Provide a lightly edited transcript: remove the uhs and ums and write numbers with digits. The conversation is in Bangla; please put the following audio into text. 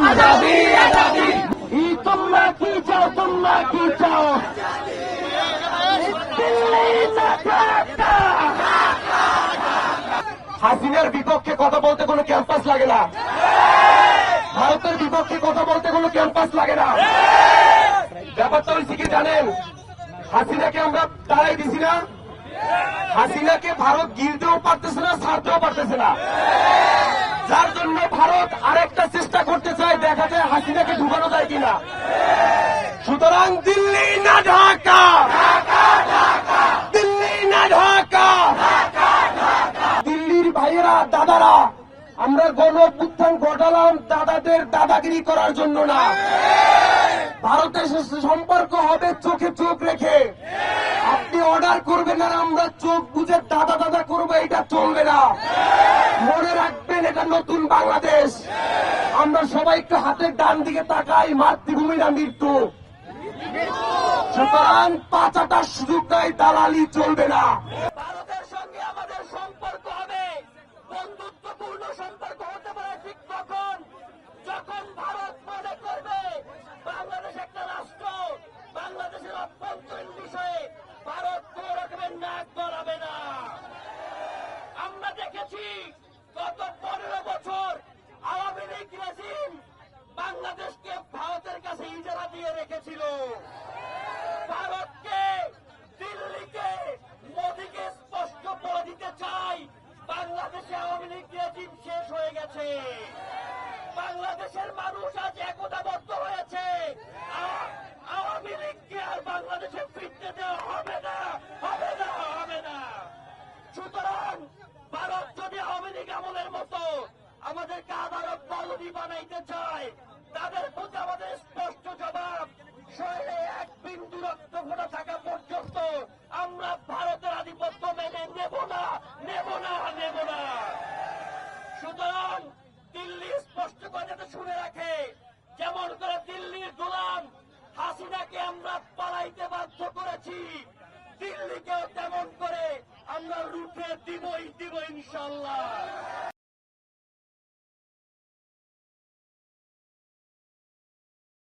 आजादी आजादी তোমরা কি চাও তোমরা কি চাও হাসিনার বিপক্ষে কথা বলতে কোনো ক্যাম্পাস লাগে না, ভারতের বিপক্ষে কথা বলতে কোনো ক্যাম্পাস লাগে না। ব্যাপারটা হয়েছে কি জানেন, হাসিনাকে আমরা তাড়াই দিছি না, হাসিনাকে ভারত গিলতেও পারতেছে না, ছাড়তেও পারতেছে না, যার জন্য ভারত আরেকটা চেষ্টা করতে চায়, দেখা যায় হাসিনাকে ঢুকানো যায় কিনা। সুতরাং দিল্লি না ঢাকা, দিল্লি না ঢাকা। দিল্লির ভাইয়েরা দাদারা, আমরা গণ অভ্যুত্থান ঘটালাম দাদাদের দাদাগিরি করার জন্য না, ভারতের সাথে সম্পর্ক হবে চোখে চোখ রেখে। আপনি অর্ডার করবেন আর আমরা চোখ বুঝে দাদা দাদা করবো, এটা চলবে না। মনে রাখবেন এটা নতুন বাংলাদেশ। আমরা সবাই একটু হাতের ডান দিকে তাকাই, মাতৃভূমির মৃত্যু। সুতরাং পাঁচাটার সুযোগ নাই, দালালি চলবে না। ভারতের সঙ্গে আমাদের সম্পর্ক হবে বন্ধুত্বপূর্ণ সম্পর্ক হতে পারে ঠিক তখন যখন ভারত মনে করবে বাংলাদেশ একটা রাষ্ট্র, বাংলাদেশের অভ্যন্তরীণ বিষয়ে ভারত কোন রকমের নাক গলাবে না। আমরা দেখেছি গত 15 বছর আওয়ামী লীগ রেজিম বাংলাদেশকে ভারতের কাছে ইজারা দিয়ে রেখেছিল। ভারতকে, দিল্লিকে, মোদীকে স্পষ্ট বলে দিতে চাই, বাংলাদেশে আওয়ামী লীগ রেজিম শেষ হয়ে গেছে। বাংলাদেশের মানুষ আজ একতাবদ্ধ হয়েছে। আওয়ামী লীগকে আর বাংলাদেশে ফিরতে দেওয়া হবে না, হবে না, হবে না। সুতরাং ভারত যদি আওয়ামী লীগ আমলের মতো আমাদেরকে আবারও বলদি বানাইতে চায়, তাদের প্রতি আমাদের স্পষ্ট জবাব, শরীরে এক বিন্দু রক্ত ফোটা থাকা পর্যন্ত আমরা ভারতের আধিপত্য মেনে নেব না, নেব না, নেব না। সুতরাং দিল্লি স্পষ্ট করে যাতে শুনে রাখে, যেমন করে দিল্লির গোলাম হাসিনাকে আমরা পালাইতে বাধ্য করেছি, দিল্লিকেও তেমন করে আমরা রুখে দিবই দিব ইনশাল্লাহ।